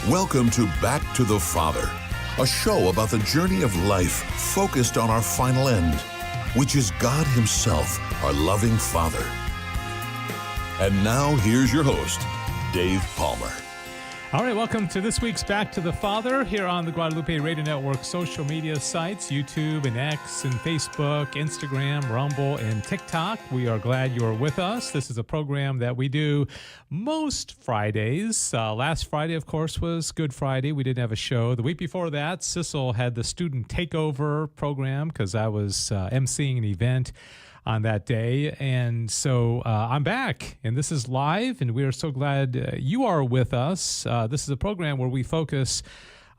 Welcome to Back to the Father, a show about the journey of life focused on our final end, which is God Himself, our loving Father. And now, here's your host, Dave Palmer. All right, welcome to this week's Back to the Father here on the Guadalupe Radio Network social media sites, YouTube and X and Facebook, Instagram, Rumble, and TikTok. We are glad you're with us. This is a program that we do most Fridays. Last Friday, of course, was Good Friday. We didn't have a show. The week before that, Sissel had the Student Takeover program because I was emceeing an event on that day. And so I'm back, and this is live, and we are so glad you are with us. This is a program where we focus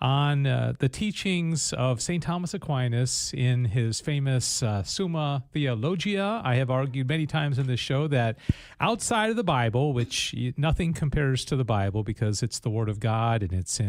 on the teachings of St. Thomas Aquinas in his famous Summa Theologia. I have argued many times in this show that outside of the Bible, which nothing compares to the Bible because it's the Word of God and it's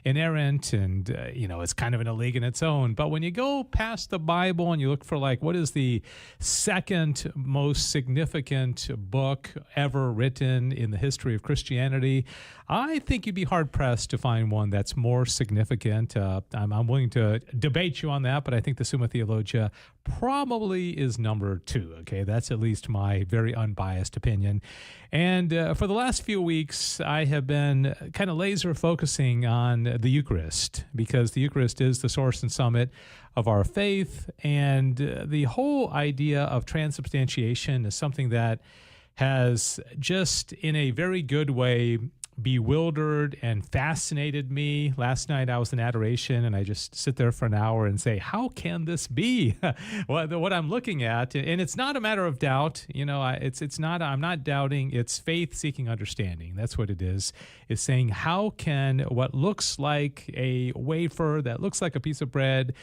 inerrant and, it's kind of in a league in its own. But when you go past the Bible and you look for, what is the second most significant book ever written in the history of Christianity, I think you'd be hard-pressed to find one that's more significant. I'm willing to debate you on that, but I think the Summa Theologia probably is number 2, okay? That's at least my very unbiased opinion. And for the last few weeks, I have been kind of laser focusing on the Eucharist, because the Eucharist is the source and summit of our faith, and the whole idea of transubstantiation is something that has just, in a very good way, bewildered and fascinated me. Last night I was in adoration, and I just sit there for an hour and say, how can this be? what I'm looking at, and it's not a matter of doubt. It's not. I'm not doubting. It's faith seeking understanding. That's what it is. It's saying, how can what looks like a wafer, that looks like a piece of bread,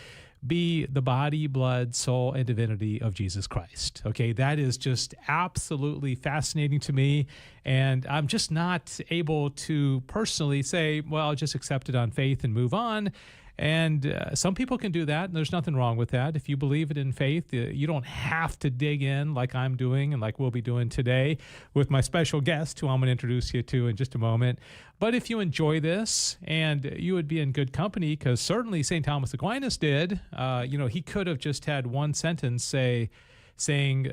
be the body, blood, soul, and divinity of Jesus Christ? Okay, that is just absolutely fascinating to me, and I'm just not able to personally say, well, I'll just accept it on faith and move on. And some people can do that, and there's nothing wrong with that. If you believe it in faith, you don't have to dig in like I'm doing and like we'll be doing today with my special guest, who I'm going to introduce you to in just a moment. But if you enjoy this, and you would be in good company, because certainly St. Thomas Aquinas did, he could have just had one sentence saying,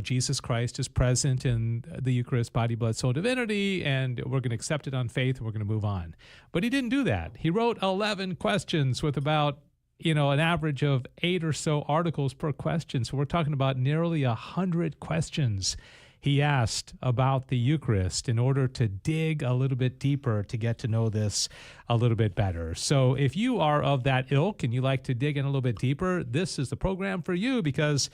Jesus Christ is present in the Eucharist, body, blood, soul, divinity, and we're going to accept it on faith, and we're going to move on. But he didn't do that. He wrote 11 questions with about, an average of 8 or so articles per question. So we're talking about nearly 100 questions he asked about the Eucharist in order to dig a little bit deeper to get to know this a little bit better. So if you are of that ilk and you like to dig in a little bit deeper, this is the program for you, because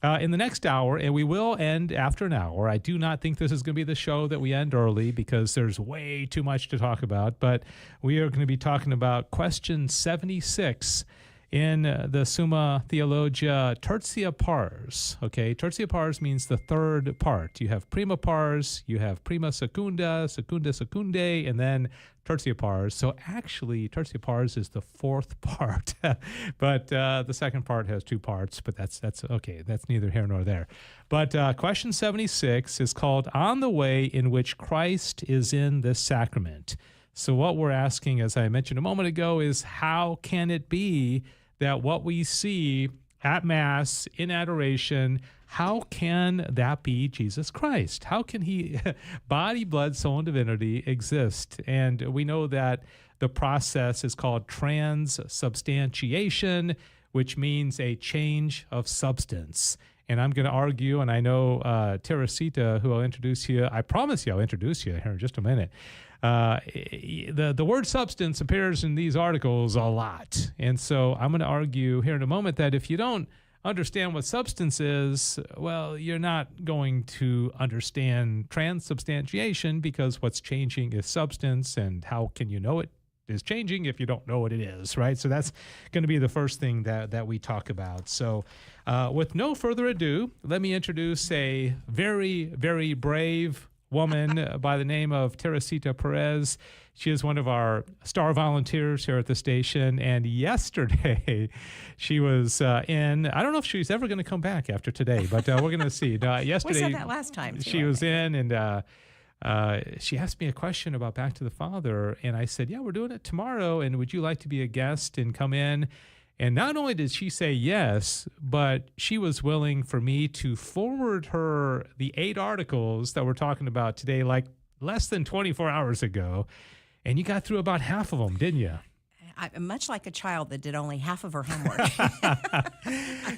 in the next hour, and we will end after an hour. I do not think this is going to be the show that we end early, because there's way too much to talk about. But we are going to be talking about question 76 in the Summa Theologia, Tertia Pars. Okay, Tertia Pars means the third part. You have prima pars, you have prima secunda, secunda secundae, and then Tertia Pars. So actually, Tertia Pars is the fourth part, but the second part has 2 parts. But that's okay. That's neither here nor there. But question 76 is called "On the Way in Which Christ is in this Sacrament." So what we're asking, as I mentioned a moment ago, is how can it be that what we see at Mass, in adoration, how can that be Jesus Christ? How can he, body, blood, soul, and divinity, exist? And we know that the process is called transubstantiation, which means a change of substance. And I'm going to argue, and I know Teresita, who I'll introduce you, I promise you I'll introduce you here in just a minute. The word substance appears in these articles a lot. And so I'm going to argue here in a moment that if you don't understand what substance is, well, you're not going to understand transubstantiation, because what's changing is substance, and how can you know it is changing if you don't know what it is, right? So that's going to be the first thing that we talk about. So with no further ado, let me introduce a very, very brave woman by the name of Teresita Perez. She is one of our star volunteers here at the station, and yesterday she was in, I don't know if she's ever going to come back after today, but we're going to see. Yesterday, we said that last time, too, she was in, and she asked me a question about Back to the Father, and I said, yeah, we're doing it tomorrow, and would you like to be a guest and come in? And not only did she say yes, but she was willing for me to forward her the 8 articles that we're talking about today, like less than 24 hours ago. And you got through about half of them, didn't you? I'm much like a child that did only half of her homework.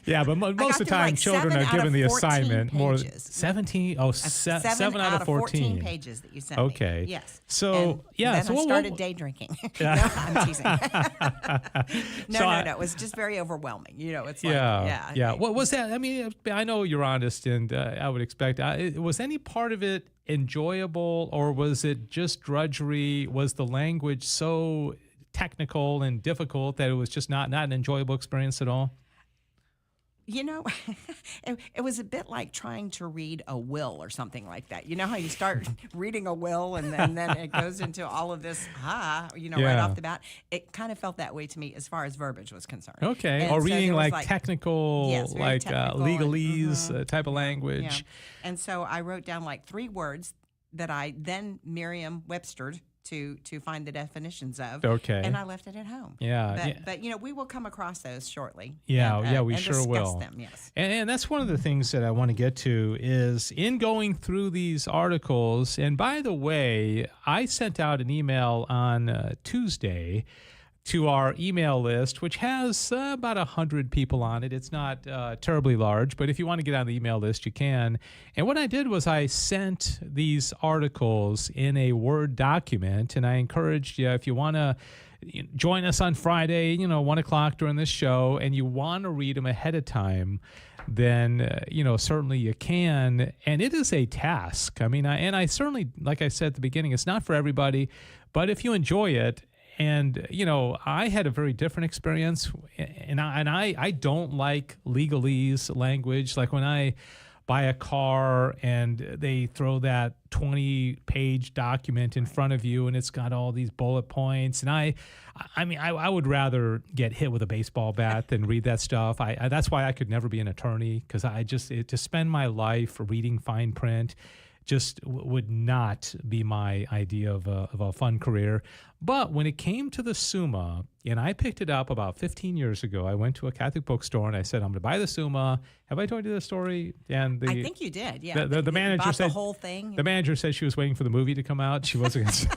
Yeah, but most of the time, children are given the assignment more. 17? Oh, 7 out of 14 pages that you sent okay. me. Yes. So, and yeah. Then so I started day drinking. No, I'm teasing. No. It was just very overwhelming. It's like, yeah. What was that? I mean, I know you're honest, and I would expect. Was any part of it enjoyable, or was it just drudgery? Was the language so technical and difficult that it was just not an enjoyable experience at all? It was a bit like trying to read a will or something like that. You know how you start reading a will and then it goes into all of this, right off the bat. It kind of felt that way to me as far as verbiage was concerned. Okay, and or so reading like technical, yes, like technical legalese type of language. Yeah. And so I wrote down like 3 words that I then Merriam-Webstered to find the definitions of. Okay. And I left it at home. Yeah. But we will come across those shortly. Yeah, we and sure discuss will. them, yes. And that's one of the things that I want to get to is in going through these articles. And by the way, I sent out an email on Tuesday to our email list, which has about 100 people on it. It's not terribly large, but if you want to get on the email list, you can. And what I did was I sent these articles in a Word document, and I encouraged you, if you want to join us on Friday, 1 o'clock during this show, and you want to read them ahead of time, then, certainly you can. And it is a task. I mean, I certainly, like I said at the beginning, it's not for everybody, but if you enjoy it, and, I had a very different experience, and I don't like legalese language. Like when I buy a car and they throw that 20-page document in front of you and it's got all these bullet points. And I would rather get hit with a baseball bat than read that stuff. That's why I could never be an attorney, because to spend my life reading fine print just would not be my idea of a fun career. But when it came to the Summa, and I picked it up about 15 years ago, I went to a Catholic bookstore and I said, I'm going to buy the Summa. Have I told you this story? And I think you did, yeah. The manager said, the whole thing. The manager said she was waiting for the movie to come out. She wasn't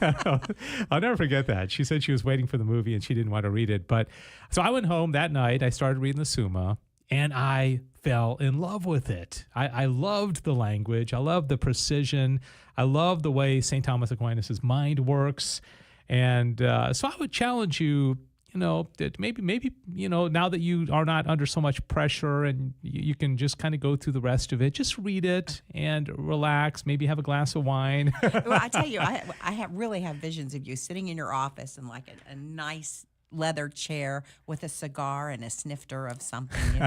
I'll never forget that. She said she was waiting for the movie and she didn't want to read it. But so I went home that night. I started reading the Summa, and I fell in love with it. I loved the language. I loved the precision. I loved the way St. Thomas Aquinas' mind works. And so I would challenge you, that maybe, now that you are not under so much pressure and you can just kind of go through the rest of it, just read it and relax, maybe have a glass of wine. Well, I tell you, I really have visions of you sitting in your office in like a nice leather chair with a cigar and a snifter of something,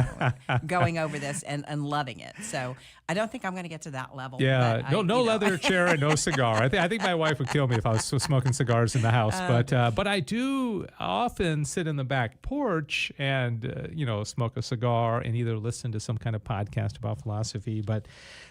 going over this and loving it. So I don't think I'm going to get to that level. Yeah, no leather chair and no cigar. I think my wife would kill me if I was smoking cigars in the house. But I do often sit in the back porch and smoke a cigar and either listen to some kind of podcast about philosophy. But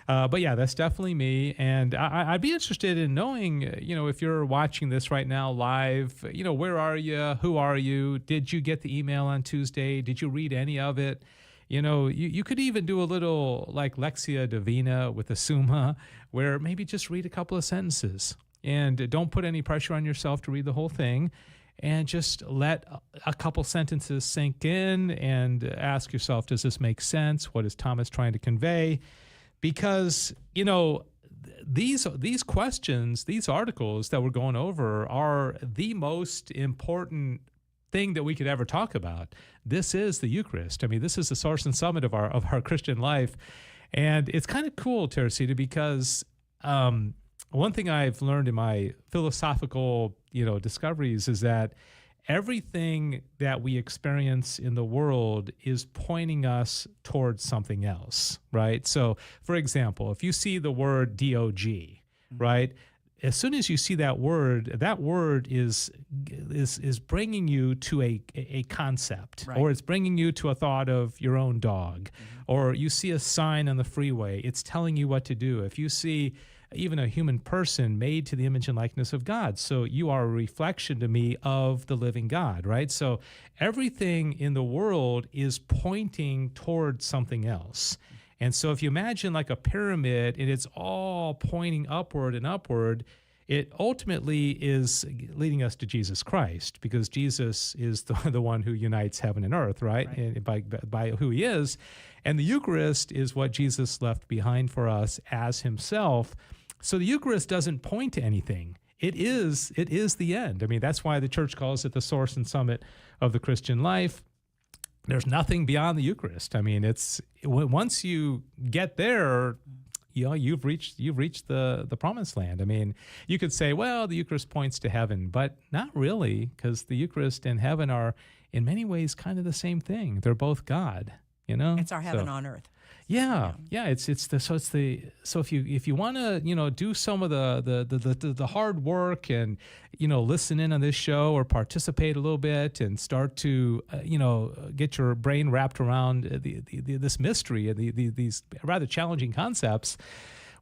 yeah, that's definitely me. And I'd be interested in knowing, if you're watching this right now live, where are you? Who are you? Did you get the email on Tuesday? Did you read any of it? You could even do a little like Lexia Divina with the Summa, where maybe just read a couple of sentences and don't put any pressure on yourself to read the whole thing, and just let a couple sentences sink in and ask yourself, does this make sense? What is Thomas trying to convey? Because, these questions, these articles that we're going over are the most important thing that we could ever talk about. This is the Eucharist. I mean, this is the source and summit of our Christian life. And it's kind of cool, Teresita, because one thing I've learned in my philosophical, discoveries is that everything that we experience in the world is pointing us towards something else, right? So, for example, if you see the word DOG, right? As soon as you see that word is bringing you to a concept, right? Or it's bringing you to a thought of your own dog, or you see a sign on the freeway, it's telling you what to do. If you see even a human person made to the image and likeness of God. So you are a reflection to me of the living God, right? So everything in the world is pointing towards something else. And so if you imagine like a pyramid and it's all pointing upward and upward, it ultimately is leading us to Jesus Christ, because Jesus is the one who unites heaven and earth, right? And by who he is. And the Eucharist is what Jesus left behind for us as himself. So the Eucharist doesn't point to anything. It is the end. I mean, that's why the church calls it the source and summit of the Christian life. There's nothing beyond the Eucharist. I mean, it's once you get there, you know, you've reached the promised land. I mean, you could say, well, the Eucharist points to heaven, but not really, because the Eucharist and heaven are in many ways kind of the same thing. They're both God, you know? It's our heaven on earth. Yeah. So if you want to, you know, do some of the hard work and, you know, listen in on this show or participate a little bit and start to, you know, get your brain wrapped around this mystery and these rather challenging concepts,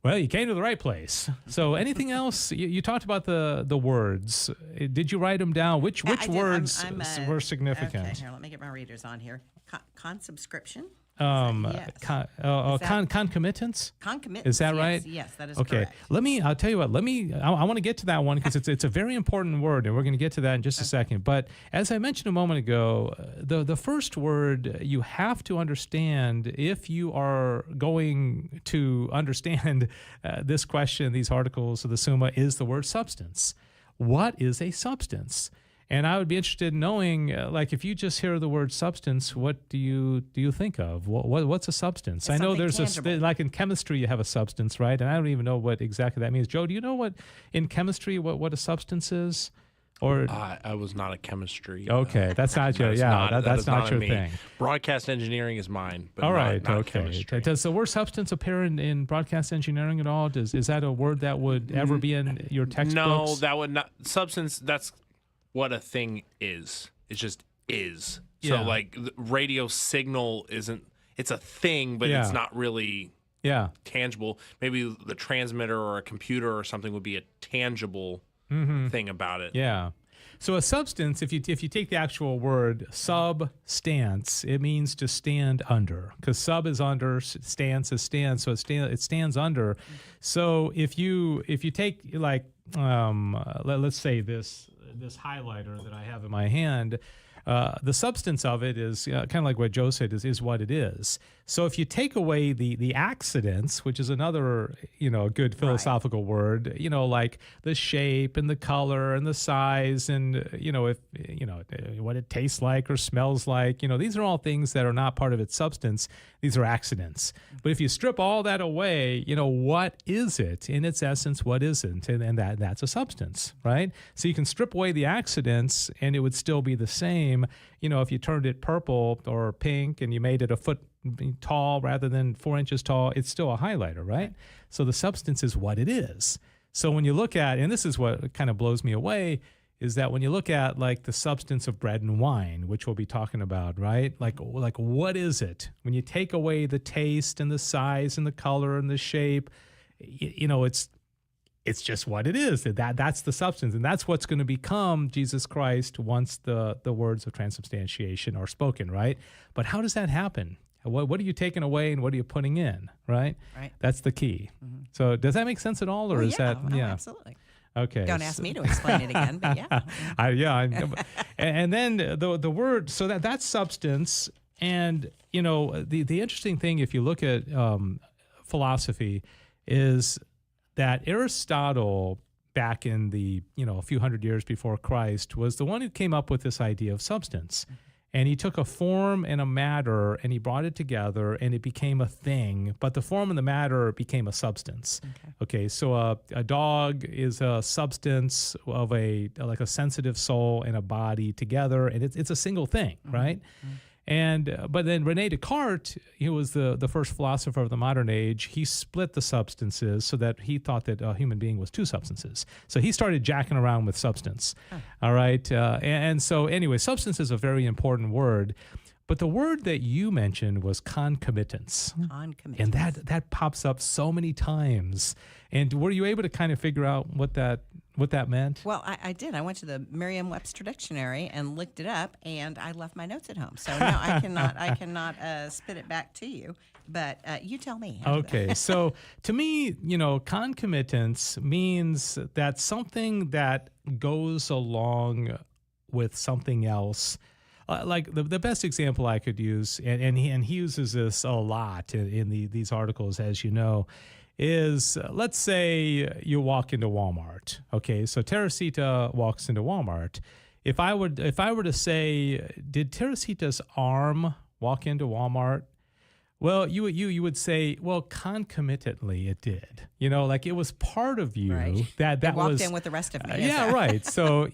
well, you came to the right place. So anything else? You talked about the words. Did you write them down? Which words were significant? Okay, here, let me get my readers on here. Consubscription. Yes. Concomitance? Concomitance. Is that right? Yes, that is okay. correct. I'll tell you what, I want to get to that one because it's a very important word, and we're going to get to that in just a second. But as I mentioned a moment ago, the first word you have to understand if you are going to understand this question, these articles of the Summa, is the word substance. What is a substance? And I would be interested in knowing, like, if you just hear the word substance, what do you think of? What's a substance? It's I know there's tangible. like in chemistry, you have a substance, right? And I don't even know what exactly that means. Joe, do you know what in chemistry what a substance is? Or I was not a chemistry. Okay, that's not your that's not your me. thing. Broadcast engineering is mine. But all right, not okay. chemistry. Does the word substance appear in broadcast engineering at all? Is that a word that would ever be in your textbooks? No, that would not. Substance. That's what a thing is. It just is. So Yeah. like the radio signal isn't. It's a thing, but it's not really tangible. Maybe the transmitter or a computer or something would be a tangible thing about it. Yeah. So a substance, if you take the actual word substance, it means to stand under, because sub is under, stance is stand, so it stands under. So if you take like let's say this highlighter that I have in my hand, the substance of it is kind of like what Joe said is what it is. So if you take away the accidents, which is another good philosophical word, like the shape and the color and the size and if what it tastes like or smells like, these are all things that are not part of its substance. These are accidents. But if you strip all that away, what is it in its essence? What isn't? And that's a substance, right? So you can strip away the accidents and it would still be the same. If you turned it purple or pink and you made it a foot tall rather than 4 inches tall, it's still a highlighter, right? So the substance is what it is. So when you look at, and this is what kind of blows me away, is that when you look at like the substance of bread and wine, which we'll be talking about, right? Like what is it? When you take away the taste and the size and the color and the shape, it's just what it is. That's the substance, and that's what's going to become Jesus Christ once the words of transubstantiation are spoken, right? But how does that happen? What are you taking away and what are you putting in, right? Right. That's the key. Mm-hmm. So does that make sense at all, or is that absolutely. Okay. Don't ask me to explain it again, but yeah. And then the word, so that's substance. And, the interesting thing, if you look at philosophy, is that Aristotle, back in the, a few hundred years before Christ, was the one who came up with this idea of substance. Mm-hmm. And he took a form and a matter and he brought it together and it became a thing, but the form and the matter became a substance. Okay, so a dog is a substance of like a sensitive soul and a body together, and it's a single thing, right? Mm-hmm. But then Rene Descartes, he was the first philosopher of the modern age. He split the substances so that he thought that a human being was two substances. So he started jacking around with substance. All right. And so anyway, substance is a very important word. But the word that you mentioned was concomitance. Concomitance. And that pops up so many times. And were you able to kind of figure out what that meant? Well, I did. I went to the Merriam-Webster dictionary and looked it up, and I left my notes at home. So no, I cannot spit it back to you. But you tell me. Okay, so to me, concomitance means that something that goes along with something else. Like the best example I could use, and he uses this a lot in these articles, as you know, is let's say you walk into Walmart. Okay, so Teresita walks into Walmart. If I were to say, did Teresita's arm walk into Walmart? Well, you would say, well, concomitantly it did. Like it was part of you right. that it walked was in with the rest of me. Yeah, right. So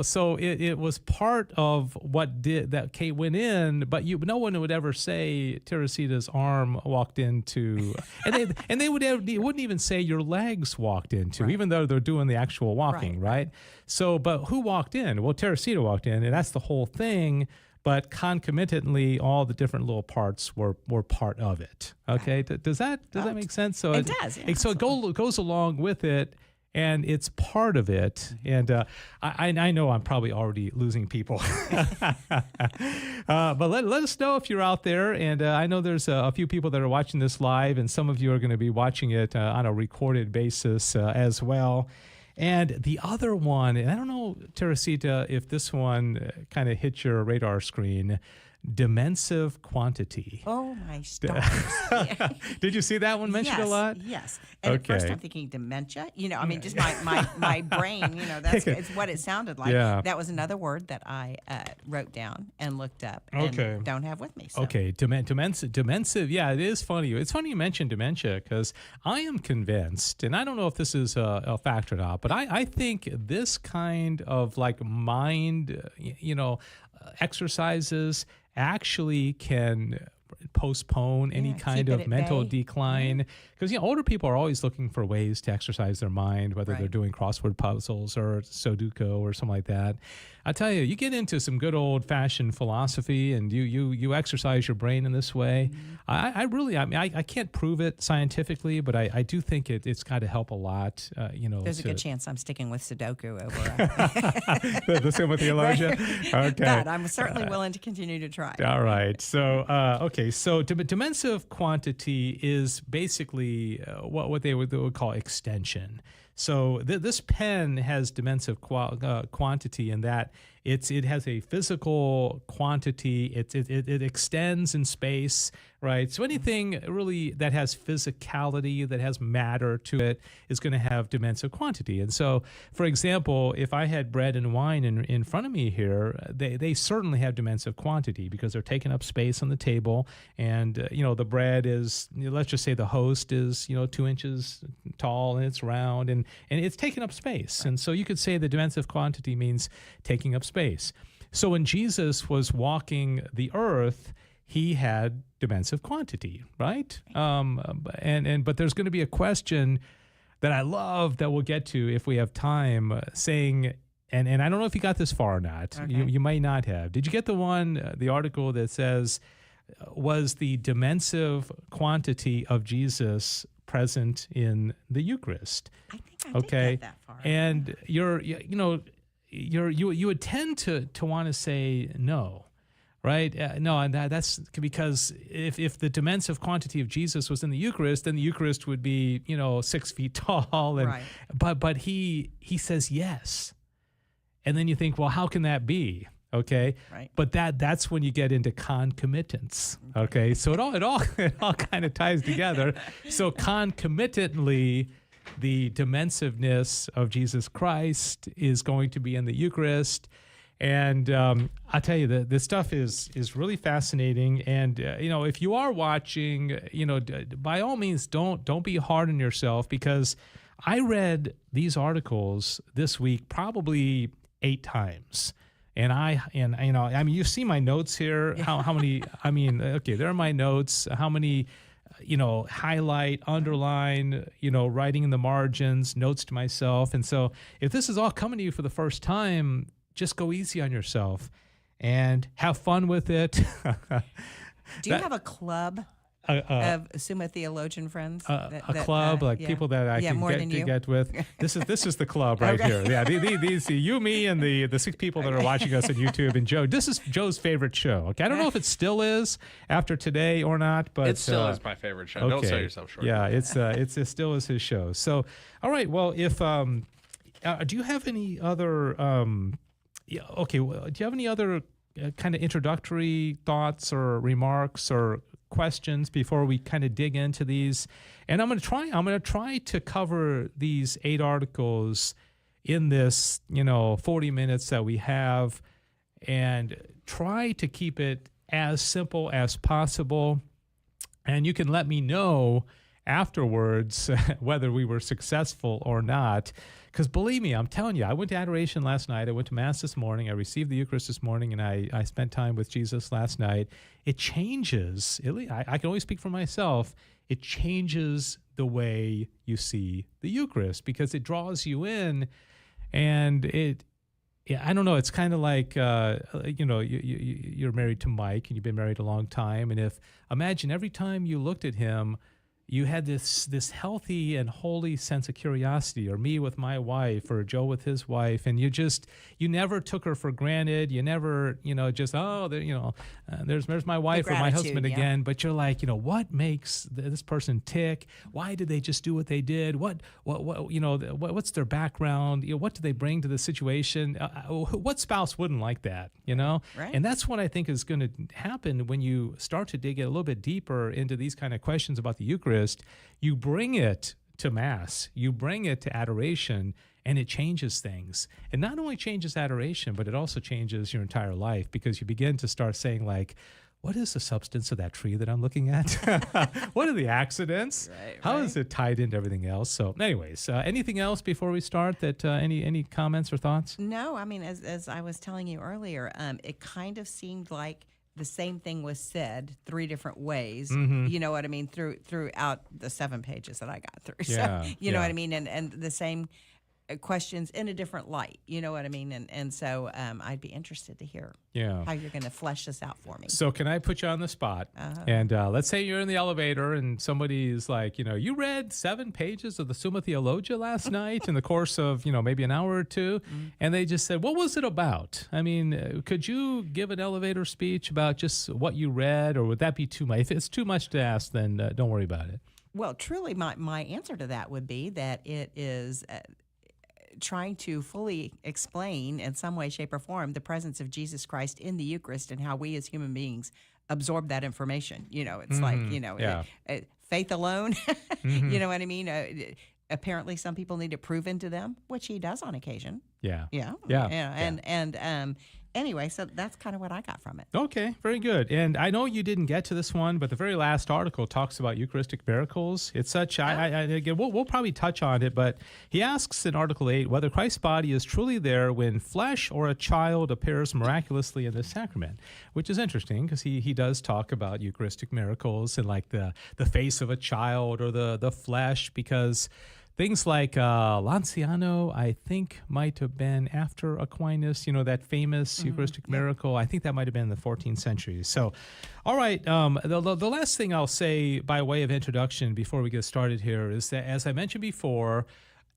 so it was part of what went in, but no one would ever say Teresita's arm walked into, and they wouldn't even say your legs walked into, right. even though they're doing the actual walking, right? So, but who walked in? Well, Teresita walked in, and that's the whole thing. But concomitantly, all the different little parts were part of it. Okay, does that make sense? So it does. Yeah, so it goes along with it, and it's part of it. And I know I'm probably already losing people, but let us know if you're out there. And I know there's a few people that are watching this live, and some of you are going to be watching it on a recorded basis as well. And the other one, and I don't know, Teresita, if this one kind of hit your radar screen, dimensive quantity. Oh, my stars. Did you see that one mentioned a lot? Yes. And at first I'm thinking dementia. Just my brain, it's what it sounded like. Yeah. That was another word that I wrote down and looked up and don't have with me. So. Okay. Demensive. Yeah, it is funny. It's funny you mentioned dementia because I am convinced, and I don't know if this is a fact or not, but I think this kind of like mind, exercises actually can postpone any kind of mental decline because older people are always looking for ways to exercise their mind, whether they're doing crossword puzzles or Sudoku or something like that. I tell you, you get into some good old-fashioned philosophy and you exercise your brain in this way. I can't prove it scientifically, but I do think it's got to help a lot. There's a good chance I'm sticking with Sudoku over the same with theologia. Okay, but I'm certainly willing to continue to try. All right. So so dimensive quantity is basically what they would call extension. So this pen has dimensive quantity in that it has a physical quantity. It extends in space, right? So anything really that has physicality, that has matter to it, is going to have dimensive quantity. And so, for example, if I had bread and wine in front of me here, they certainly have dimensive quantity because they're taking up space on the table. And the bread is, let's just say the host is 2 inches tall and it's round and it's taking up space. Right. And so you could say the dimensive quantity means taking up space. So when Jesus was walking the earth, he had dimensive quantity, right? But there's going to be a question that I love that we'll get to if we have time, saying, and I don't know if you got this far or not. Okay. You might not have. Did you get the article that says, was the dimensive quantity of Jesus present in the Eucharist? I think I did get that far. And you would tend to want to say no, right? No, and that's because if the dimensive quantity of Jesus was in the Eucharist, then the Eucharist would be 6 feet tall, and but he says yes, and then you think, well, how can that be? Okay, right. But that's when you get into concomitance. Okay, so it all kind of ties together. So concomitantly, the dimensiveness of Jesus Christ is going to be in the Eucharist. And I'll tell you, this stuff is really fascinating. And, if you are watching, by all means, don't be hard on yourself, because I read these articles this week probably 8 times. And you see my notes here, how many, there are my notes, how many, highlight, underline, writing in the margins, notes to myself. And so if this is all coming to you for the first time, just go easy on yourself and have fun with it. Do you have a club of Summa theologian friends? A club, people that I can get with. This is the club right here. Yeah, these you, me, and the 6 people that are watching us on YouTube, and Joe. This is Joe's favorite show. Okay, I don't know if it still is after today or not, but it still is my favorite show. Okay. Don't sell yourself short. Yeah, it still is his show. So, all right. Well, if do you have any other? Do you have any other kind of introductory thoughts or remarks or questions before we kind of dig into these? And I'm going to try to cover these 8 articles in this 40 minutes that we have, and try to keep it as simple as possible. And you can let me know afterwards whether we were successful or not. Because believe me, I'm telling you, I went to adoration last night. I went to Mass this morning. I received the Eucharist this morning, and I spent time with Jesus last night. It changes. I can only speak for myself. It changes the way you see the Eucharist, because it draws you in, and I don't know. It's kind of like, you're married to Mike, and you've been married a long time. And imagine every time you looked at him, you had this healthy and holy sense of curiosity, or me with my wife, or Joe with his wife, and you never took her for granted. You never, there's my wife or my husband again. But you're like, what makes this person tick? Why did they just do what they did? What's their background? What do they bring to the situation? What spouse wouldn't like that? Right. And that's what I think is going to happen when you start to dig a little bit deeper into these kind of questions about the Eucharist. You bring it to Mass, you bring it to adoration, and it changes things. It not only changes adoration, but it also changes your entire life, because you begin to start saying, like, what is the substance of that tree that I'm looking at? What are the accidents? Right. How is it tied into everything else? So anyways, anything else before we start that any comments or thoughts? No, I mean, as I was telling you earlier, it kind of seemed like the same thing was said 3 different ways. Mm-hmm. You know what I mean? Throughout the 7 pages that I got through. Yeah, So you know what I mean? And the same questions in a different light. You know what I mean? And so I'd be interested to hear how you're going to flesh this out for me. So can I put you on the spot? And let's say you're in the elevator and somebody's like, you read 7 pages of the Summa Theologia last night in the course of, maybe an hour or 2. Mm-hmm. And they just said, what was it about? I mean, could you give an elevator speech about just what you read, or would that be too much? If it's too much to ask, then don't worry about it. Well, truly, my answer to that would be that it is trying to fully explain in some way, shape, or form the presence of Jesus Christ in the Eucharist and how we as human beings absorb that information. It's like, faith alone, Mm-hmm. you know what I mean? Apparently some people need it proven to them, which he does on occasion. Yeah. And anyway, so that's kind of what I got from it. Okay, very good. And I know you didn't get to this one, but the very last article talks about Eucharistic miracles. It's such, again, we'll probably touch on it, but he asks in Article 8 whether Christ's body is truly there when flesh or a child appears miraculously in the sacrament, which is interesting because he does talk about Eucharistic miracles and like the face of a child or the flesh, because things like Lanciano, I think, might have been after Aquinas, that famous Eucharistic miracle. I think that might have been in the 14th century. So, all right, the last thing I'll say by way of introduction before we get started here is that, as I mentioned before,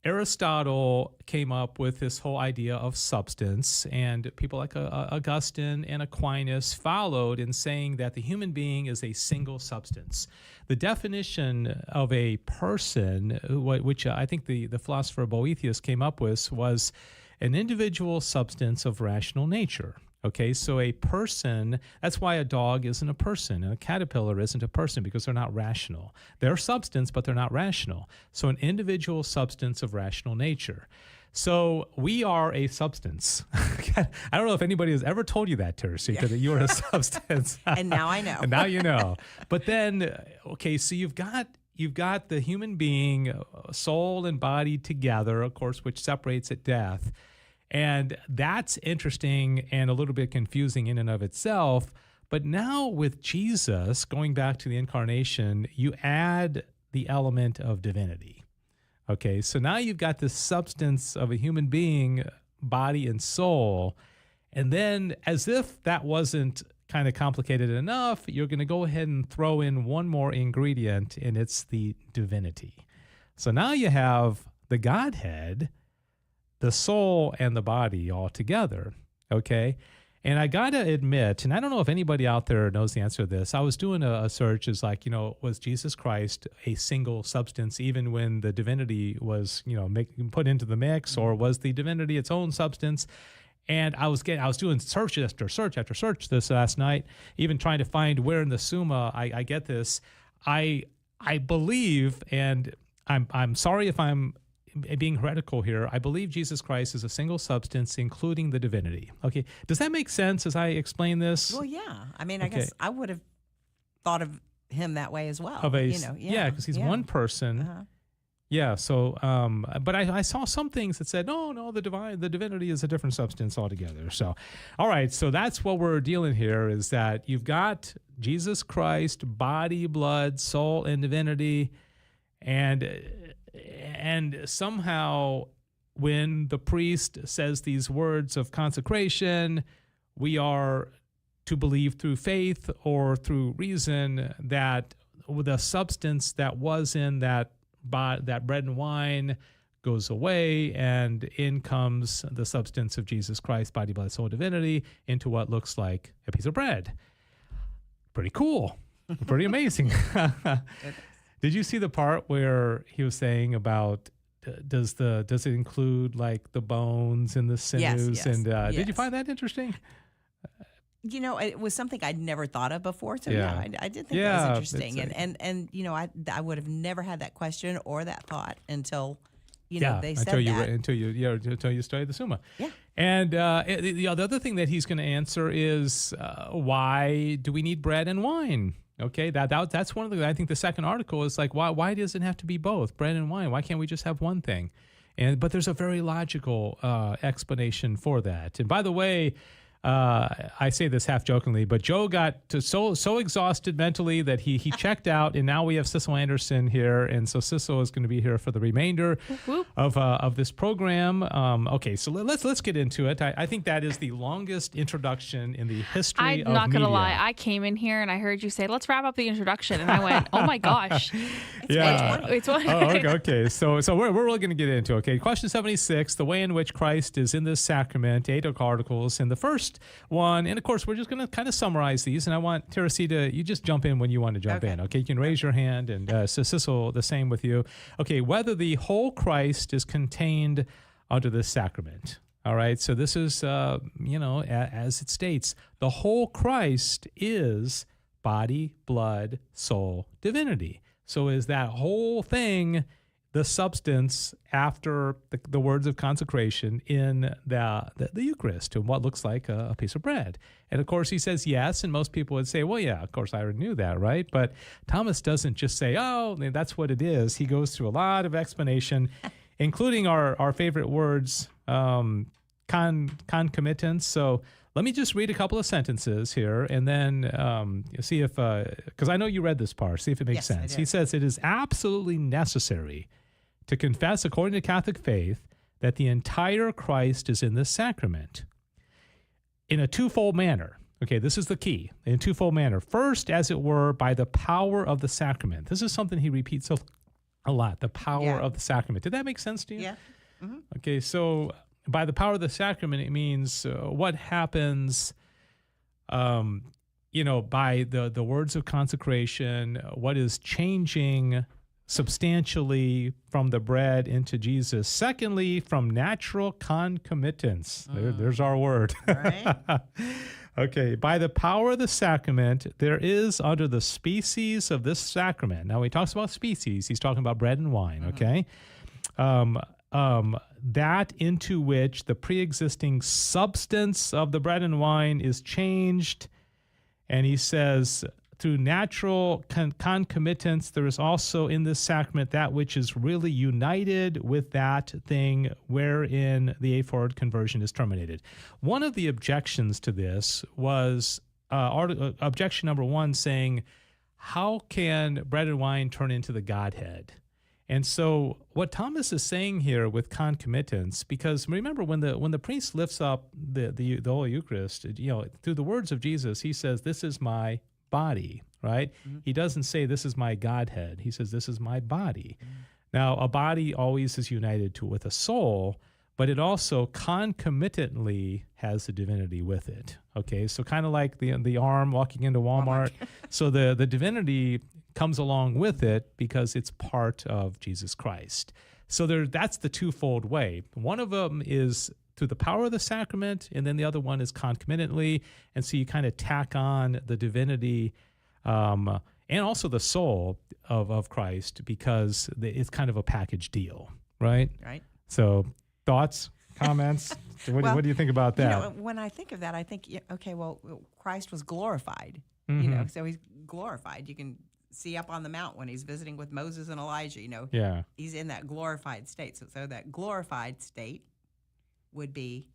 Aristotle came up with this whole idea of substance, and people like Augustine and Aquinas followed in saying that the human being is a single substance. The definition of a person, which I think the philosopher Boethius came up with, was an individual substance of rational nature. Okay, so a person, that's why a dog isn't a person and a caterpillar isn't a person, because they're not rational. They're substance, but they're not rational. So an individual substance of rational nature. So we are a substance. I don't know if anybody has ever told you that, Teresita, that you are a substance. And now I know. And now you know. But then, okay, so you've got the human being, soul and body together, of course, which separates at death. And that's interesting and a little bit confusing in and of itself. But now with Jesus, going back to the incarnation, you add the element of divinity. Okay, so now you've got the substance of a human being, body and soul, And then, as if that wasn't kind of complicated enough, you're going to go ahead and throw in one more ingredient, and it's the divinity. So now you have the Godhead, the soul, and the body all together, okay? And I got to admit, and I don't know if anybody out there knows the answer to this, I was doing a search as like, was Jesus Christ a single substance even when the divinity was, put into the mix, or was the divinity its own substance? And I was doing search after search after search this last night, even trying to find where in the Summa I get this. I believe, and I'm sorry if I'm being heretical here, I believe Jesus Christ is a single substance, including the divinity. Okay, does that make sense as I explain this? Well, yeah. I mean, I guess I would have thought of him that way as well. Because he's one person. Uh-huh. Yeah. So, but I saw some things that said, no, the divinity is a different substance altogether. So, all right. So that's what we're dealing here, is that you've got Jesus Christ, body, blood, soul, and divinity, and somehow when the priest says these words of consecration, we are to believe through faith or through reason that the substance that was in that bread and wine goes away, and in comes the substance of Jesus Christ, body, blood, soul, divinity, into what looks like a piece of bread. Pretty cool. Pretty amazing. Did you see the part where he was saying about does it include like the bones and the sinews? Yes, and did you find that interesting? It was something I'd never thought of before. So I did think that was interesting. And I would have never had that question or that thought until they said until you studied the Summa. Yeah. And the other thing that he's going to answer is why do we need bread and wine? Okay, that's one of the. I think the second article is like, why does it have to be both bread and wine? Why can't we just have one thing? But there's a very logical explanation for that. And by the way, I say this half jokingly, but Joe got so exhausted mentally that he checked out, and now we have Sissel Anderson here, and so Sissel is going to be here for the remainder of this program. Okay, so let's get into it. I think that is the longest introduction in the history of media. I'm not going to lie. I came in here and I heard you say, "Let's wrap up the introduction," and I went, "Oh my gosh!" It's one. Okay. So we're really going to get into it. Okay, question 76: the way in which Christ is in this sacrament. 8 articles in the first one, and of course we're just going to kind of summarize these, and I want Teresita, you just jump in when you want to jump in. Okay, you can raise your hand, and Sissel, the same with you. Okay, whether the whole Christ is contained under this sacrament. All right, so this is as it states, the whole Christ is body, blood, soul, divinity. So is that whole thing the substance after the words of consecration in the Eucharist, to what looks like a piece of bread? And of course he says yes, and most people would say, well, yeah, of course I already knew that, right? But Thomas doesn't just say, oh, that's what it is. He goes through a lot of explanation, including our favorite words, concomitance. So let me just read a couple of sentences here, and then see if, because I know you read this part, see if it makes sense. He says, it is absolutely necessary to confess, according to Catholic faith, that the entire Christ is in this sacrament in a twofold manner. Okay, this is the key. In a twofold manner. First, as it were, by the power of the sacrament. This is something he repeats a lot, the power of the sacrament. Did that make sense to you? Yeah. Mm-hmm. Okay, so by the power of the sacrament, it means what happens by the words of consecration, what is changing substantially from the bread into Jesus. Secondly, from natural concomitance. There's our word. All right. Okay, by the power of the sacrament, there is under the species of this sacrament. Now, he talks about species. He's talking about bread and wine, okay? That into which the pre-existing substance of the bread and wine is changed. And he says, through natural concomitance, there is also in this sacrament that which is really united with that thing wherein the aphorate conversion is terminated. One of the objections to this was objection number 1, saying, how can bread and wine turn into the Godhead? And so what Thomas is saying here with concomitance, because remember when the priest lifts up the Holy Eucharist, through the words of Jesus, he says, "This is my body," right? Mm-hmm. He doesn't say, "This is my Godhead." He says, "This is my body." Mm-hmm. Now, a body always is united with a soul, but it also concomitantly has the divinity with it. Okay, so kind of like the arm walking into Walmart. So the divinity comes along with it because it's part of Jesus Christ. So that's the twofold way. One of them is through the power of the sacrament, and then the other one is concomitantly. And so you kind of tack on the divinity and also the soul of Christ, because it's kind of a package deal, right? Right. So thoughts, comments? What do you think about that? When I think of that, I think, okay, well, Christ was glorified, Mm-hmm. So he's glorified. You can see up on the mount when he's visiting with Moses and Elijah, Yeah. He's in that glorified state. So that glorified state would be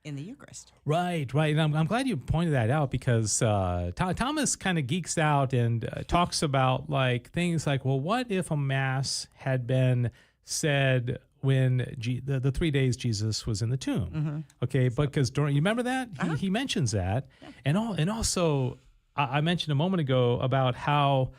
in the Eucharist. Right. And I'm glad you pointed that out, because Thomas kind of geeks out and talks about things like, well, what if a Mass had been said when the 3 days Jesus was in the tomb? Mm-hmm. Okay, because you remember that? Uh-huh. He mentions that. Yeah. And also, I mentioned a moment ago about how,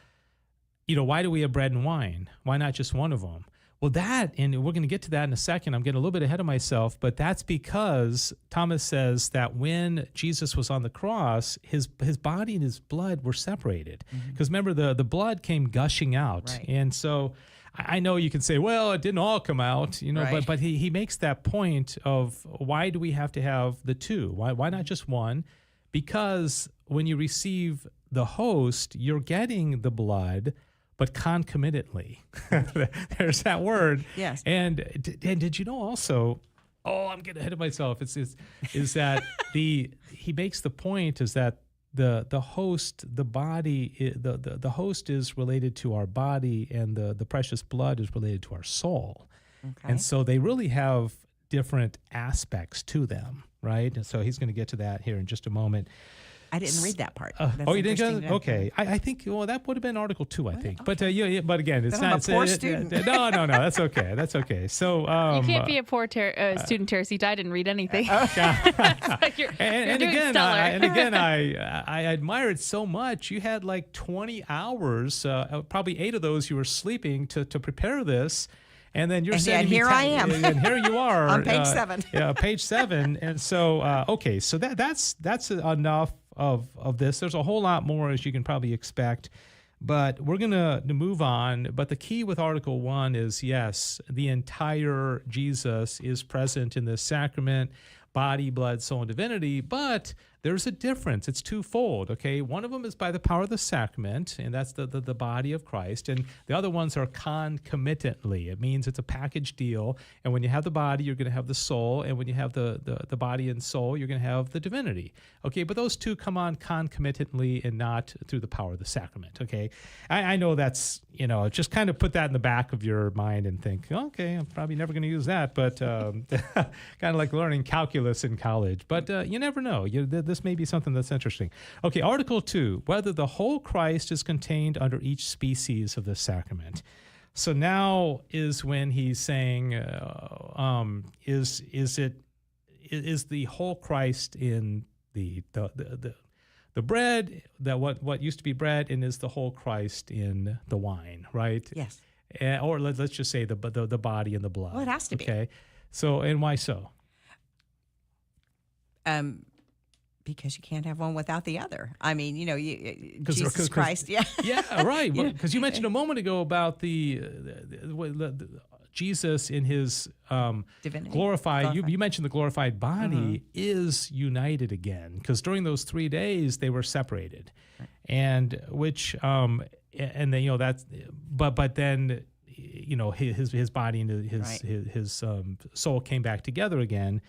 why do we have bread and wine? Why not just one of them? Well, and we're going to get to that in a second. I'm getting a little bit ahead of myself, but that's because Thomas says that when Jesus was on the cross, his body and his blood were separated. Because remember, the blood came gushing out. Right. And so I know you can say, well, it didn't all come out, right. but he makes that point of, why do we have to have the two? Why not just one? Because when you receive the host, you're getting the blood, but concomitantly. There's that word. Yes. And did you know also, I'm getting ahead of myself, is that he makes the point is that the host, the body, the host is related to our body, and the precious blood is related to our soul. Okay. And so they really have different aspects to them, right? And so he's going to get to that here in just a moment. I didn't read that part. You didn't get it? Okay. I think, that would have been Article 2, I think. Okay. But again, it's then not. I'm a poor student. No, that's okay. That's okay. So you can't be a poor student, Teresita. I didn't read anything. You're doing stellar. I admire it so much. You had 20 hours, probably 8 of those you were sleeping to prepare this. And then you're saying, here I am. And here you are on page 7. Yeah, page 7. And so, okay, so that's enough of this. There's a whole lot more, as you can probably expect, but we're going to move on. But the key with Article 1 is, yes, the entire Jesus is present in this sacrament, body, blood, soul, and divinity, but there's a difference. It's twofold, okay? One of them is by the power of the sacrament, and that's the body of Christ, and the other ones are concomitantly. It means it's a package deal, and when you have the body, you're going to have the soul, and when you have the body and soul, you're going to have the divinity, okay? But those two come on concomitantly and not through the power of the sacrament, okay? I know that's, just kind of put that in the back of your mind and think, okay, I'm probably never going to use that, but kind of like learning calculus in college, but you never know. This may be something that's interesting. Okay, Article 2, whether the whole Christ is contained under each species of the sacrament. So now is when he's saying, is the whole Christ in the bread, that what used to be bread, and is the whole Christ in the wine, right? Yes. Or let's just say the body and the blood. Well, it has to be. Okay. So, and why so? Because you can't have one without the other. I mean, Jesus Christ, yeah. Yeah, right. Because you mentioned a moment ago about the Jesus in his divinity. Glorified. You mentioned the glorified body is united again, because during those 3 days they were separated, right. And which and then that's but then his body and his soul came back together again,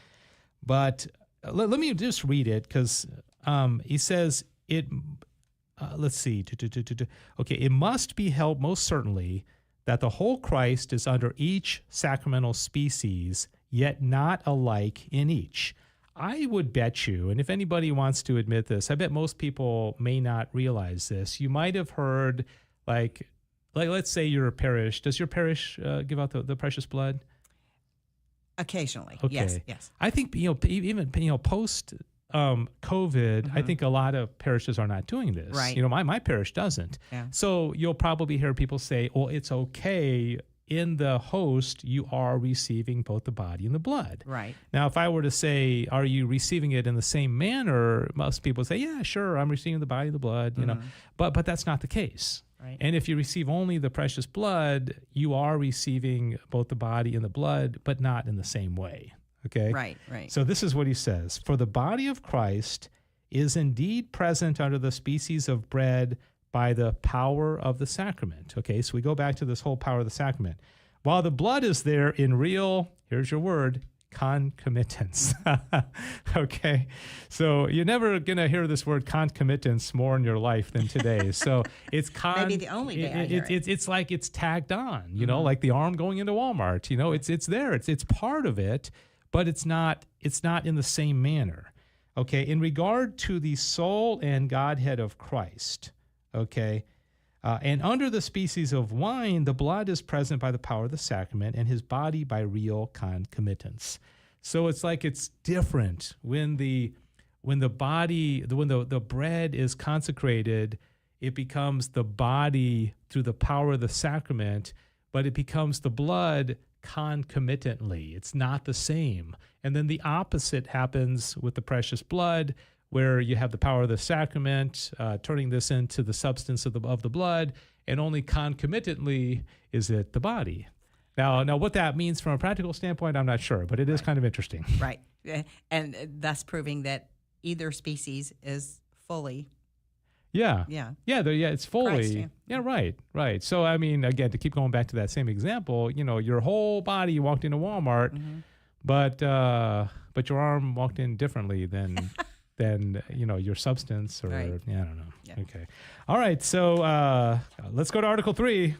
but. Let me just read it, because he says it. Let's see. Okay, it must be held most certainly that the whole Christ is under each sacramental species, yet not alike in each. I would bet you, and if anybody wants to admit this, I bet most people may not realize this. You might have heard let's say you're a parish. Does your parish give out the precious blood? Occasionally, Okay. yes. I think even post COVID, I think a lot of parishes are not doing this. Right. My parish doesn't. Yeah. So you'll probably hear people say, "Well, it's okay. In the host, you are receiving both the body and the blood." Right. Now, if I were to say, "Are you receiving it in the same manner?" Most people say, "Yeah, sure, I'm receiving the body and the blood." But that's not the case. Right. And if you receive only the precious blood, you are receiving both the body and the blood, but not in the same way. Okay? Right. So this is what he says. For the body of Christ is indeed present under the species of bread by the power of the sacrament. Okay, so we go back to this whole power of the sacrament. While the blood is there in real, here's your word, concomitance. Okay, so you're never going to hear this word concomitance more in your life than today. So it's maybe the only day I hear it. It's like it's tagged on, like the arm going into Walmart. It's there. It's part of it, but it's not in the same manner. Okay, in regard to the soul and Godhead of Christ, okay, and under the species of wine, the blood is present by the power of the sacrament, and his body by real concomitance. So it's like it's different when the bread is consecrated, it becomes the body through the power of the sacrament, but it becomes the blood concomitantly. It's not the same. And then the opposite happens with the precious blood, where you have the power of the sacrament, turning this into the substance of the blood, and only concomitantly is it the body. Now, what that means from a practical standpoint, I'm not sure, but it is kind of interesting. Right. And thus proving that either species is fully. Yeah. It's fully. Christ, Right. So, I mean, again, to keep going back to that same example, your whole body, you walked into Walmart, but your arm walked in differently than your substance, or Right. I don't know. Yeah. Okay. All right. So let's go to Article 3.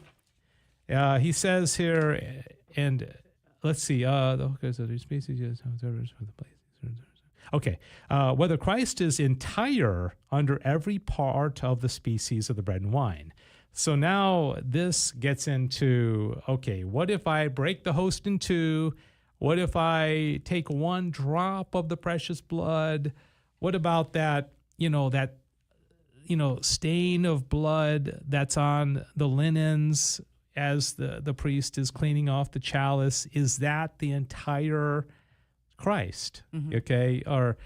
He says here, and let's see. The species okay. Whether Christ is entire under every part of the species of the bread and wine. So now this gets into, okay, what if I break the host in two? What if I take one drop of the precious blood? What about that stain of blood that's on the linens as the priest is cleaning off the chalice? Is that the entire Christ? Okay. Or,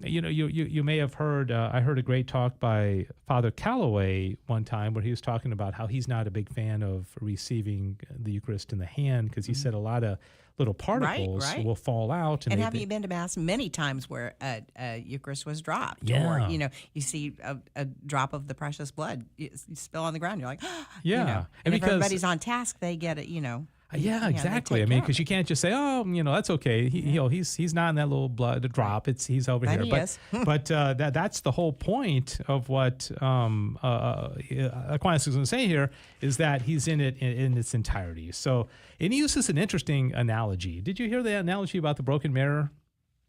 you may have heard, I heard a great talk by Father Calloway one time where he was talking about how he's not a big fan of receiving the Eucharist in the hand, because he said a lot of little particles will fall out. And have you been to Mass many times where a Eucharist was dropped? Yeah. Or, you see a drop of the precious blood you spill on the ground. You're like, yeah. And if because everybody's on task, they get it, Yeah, exactly. I mean, because you can't just say, "Oh, that's okay." He's not in that little blood drop. He's over But here. he But is. but that's the whole point of what Aquinas is going to say here, is that he's in it in its entirety. So, and he uses an interesting analogy. Did you hear the analogy about the broken mirror?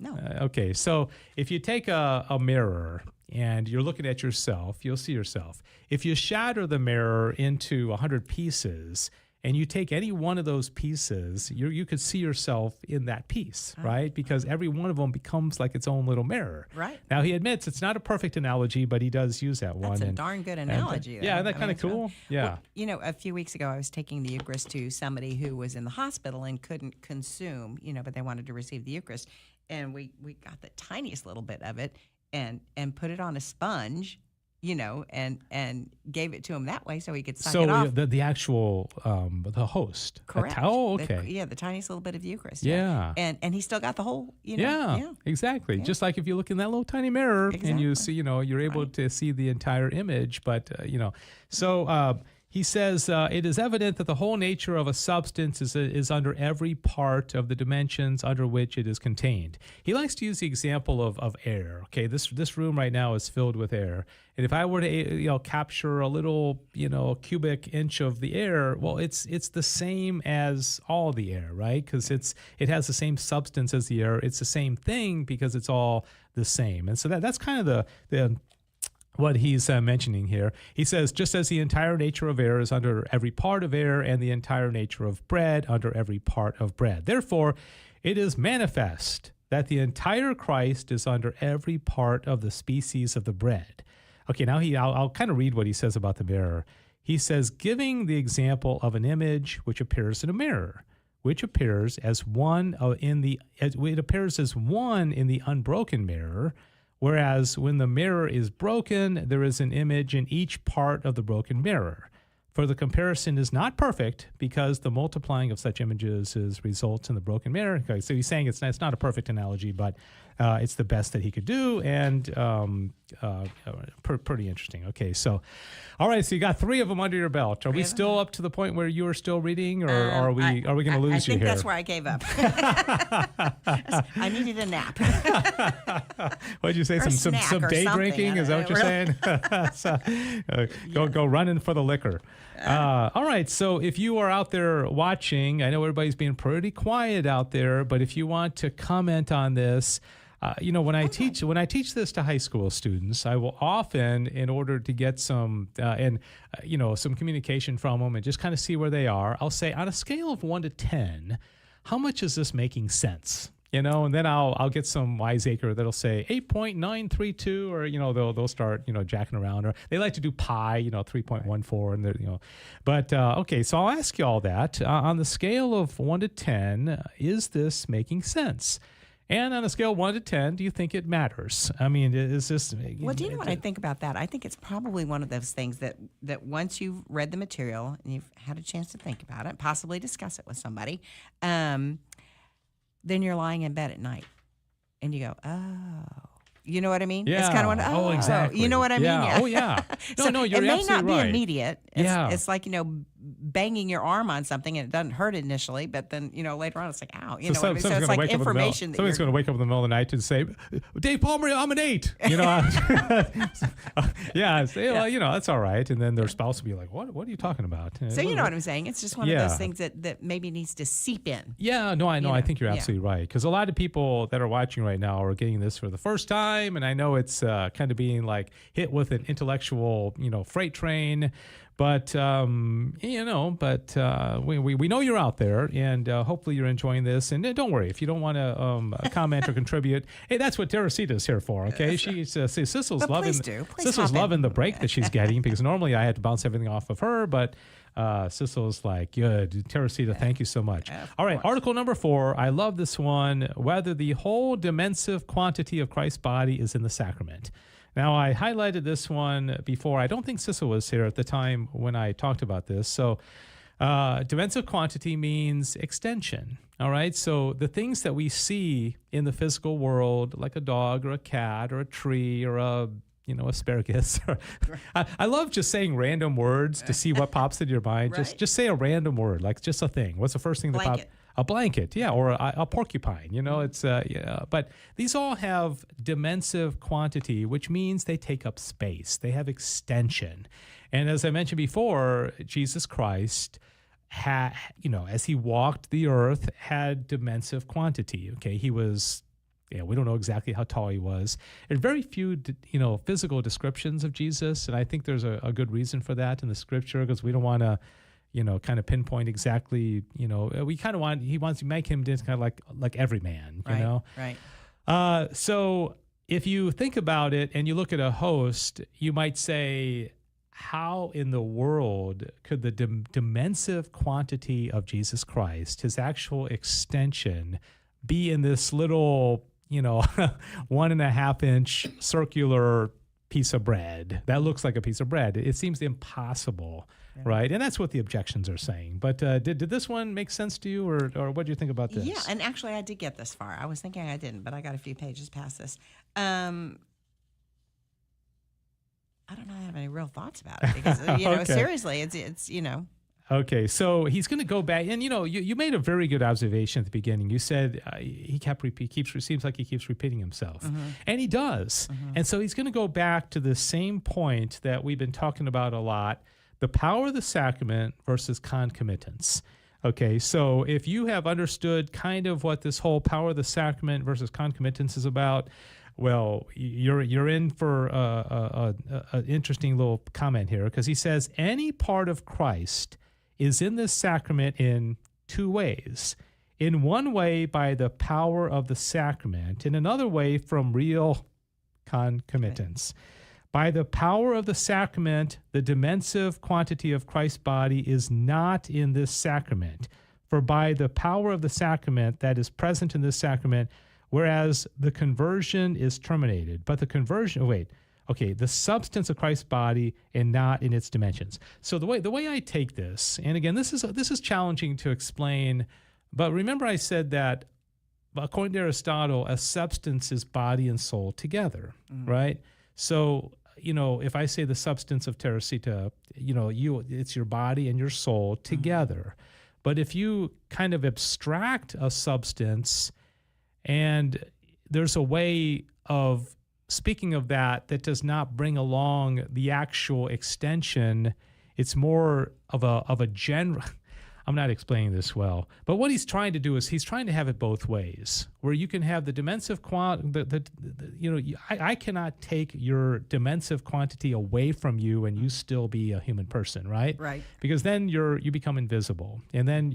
No. Okay, so if you take a mirror and you're looking at yourself, you'll see yourself. If you shatter the mirror into 100 pieces, and you take any one of those pieces, you could see yourself in that piece, right? Because every one of them becomes like its own little mirror. Right. Now, he admits it's not a perfect analogy, but he does use that one. That's a darn good analogy. Yeah, isn't that kind of cool? Yeah. Well, a few weeks ago, I was taking the Eucharist to somebody who was in the hospital and couldn't consume, but they wanted to receive the Eucharist. And we got the tiniest little bit of it and put it on a sponge, and gave it to him that way so he could suck it off. So the actual, the host. Correct. Okay. The tiniest little bit of the Eucharist. Yeah. And he still got the whole, Yeah, exactly. Yeah. Just like if you look in that little tiny mirror and you see, you're able to see the entire image. But, so he says, it is evident that the whole nature of a substance is under every part of the dimensions under which it is contained. He likes to use the example of air. Okay, this room right now is filled with air. And if I were to, capture a little, cubic inch of the air, well, it's the same as all the air, right? Because it has the same substance as the air. It's the same thing because it's all the same. And so that's kind of the what he's mentioning here. He says, just as the entire nature of air is under every part of air, and the entire nature of bread under every part of bread. Therefore, it is manifest that the entire Christ is under every part of the species of the bread. Okay, now I'll kind of read what he says about the mirror. He says, giving the example of an image which appears in a mirror, which appears as one in the unbroken mirror. Whereas when the mirror is broken, there is an image in each part of the broken mirror. For the comparison is not perfect because the multiplying of such images results in the broken mirror. Okay, so he's saying it's not a perfect analogy, but it's the best that he could do, and pretty interesting. Okay, so all right, so you got 3 of them under your belt. Are we still up to the point where you are still reading, or are we going to lose you here? I think that's where I gave up. I needed a nap. What did you say? Some day drinking? Is that what you're saying? Go running for the liquor. All right, so if you are out there watching, I know everybody's being pretty quiet out there, but if you want to comment on this, when I teach this to high school students, I will often, in order to get some some communication from them and just kind of see where they are, I'll say, on a scale of 1 to 10, how much is this making sense? And then I'll get some wiseacre that'll say 8.932, or they'll start jacking around, or they like to do pi 3.14, and they're But okay, so I'll ask you all that on the scale of 1 to 10, is this making sense? And on a scale of 1 to 10, do you think it matters? I mean, is this... Well, do you know what I think about that? I think it's probably one of those things that once you've read the material and you've had a chance to think about it, possibly discuss it with somebody, then you're lying in bed at night and you go, oh... You know what I mean? Yeah. It's kind of what, exactly. You know what I mean? Yeah. Oh, yeah. No, you're absolutely right. It may not be immediate. It's like, banging your arm on something and it doesn't hurt initially, but then, later on it's like, ow. You know what I mean? So it's like information. Somebody's going to wake up in the middle of the night and say, Dave Palmer, I'm an 8. That's all right. And then their spouse will be like, what are you talking about? So you know what I'm saying? It's just one of those things that maybe needs to seep in. Yeah, no, I know. I think you're absolutely right. Because a lot of people that are watching right now are getting this for the first time. And I know it's kind of being like hit with an intellectual, freight train. But, we know you're out there, and hopefully you're enjoying this. And don't worry, if you don't want to comment or contribute, hey, that's what Teresita's here for, okay? She's Sissel's loving the break that she's getting, because normally I had to bounce everything off of her, but Sissel's like, good. Teresita, thank you so much. All right, article number 4. I love this one. Whether the whole dimensive quantity of Christ's body is in the sacrament. Now, I highlighted this one before. I don't think Sissel was here at the time when I talked about this. So dimensive quantity means extension, all right? So the things that we see in the physical world, like a dog or a cat or a tree or asparagus. I love just saying random words to see what pops into your mind. Right. Just say a random word, like just a thing. What's the first thing that pops? A blanket, or a porcupine, it's, but these all have dimensive quantity, which means they take up space. They have extension. And as I mentioned before, Jesus Christ had, as he walked the earth, had dimensive quantity, okay? He was, we don't know exactly how tall he was. There's very few, physical descriptions of Jesus, and I think there's a good reason for that in the scripture, because we don't want to, kind of pinpoint exactly, we kind of he wants to make him just kind of like every man, Right. So if you think about it and you look at a host, you might say, how in the world could the dimensive quantity of Jesus Christ, his actual extension, be in this little, 1.5 inch circular piece of bread that looks like a piece of bread? It seems impossible. Right, and that's what the objections are saying. But did this one make sense to you, or what do you think about this? Yeah, and actually I did get this far. I was thinking I didn't, but I got a few pages past this. I don't have any real thoughts about it because Okay. Seriously, it's Okay, so he's going to go back, and you made a very good observation at the beginning. You said seems like he keeps repeating himself, and he does. And so he's going to go back to the same point that we've been talking about a lot. The power of the sacrament versus concomitance. Okay, so if you have understood kind of what this whole power of the sacrament versus concomitance is about, Well, you're in for a interesting little comment here, because he says any part of Christ is in this sacrament in two ways. In one way, by the power of the sacrament. In another way, from real concomitance. Okay. By the power of the sacrament, the dimensive quantity of Christ's body is not in this sacrament. For by the power of the sacrament that is present in this sacrament, whereas the conversion is terminated. But the conversion, the substance of Christ's body and not in its dimensions. So the way I take this, and again, this is challenging to explain, but remember I said that according to Aristotle, a substance is body and soul together, right? So, if I say the substance of Teresita, it's your body and your soul together. But if you kind of abstract a substance, and there's a way of speaking of that does not bring along the actual extension, it's more of a general. I'm not explaining this well, but what he's trying to do is he's trying to have it both ways, where you can have the dimensive I cannot take your dimensive quantity away from you and you still be a human person, right? Right. Because then you become invisible, and then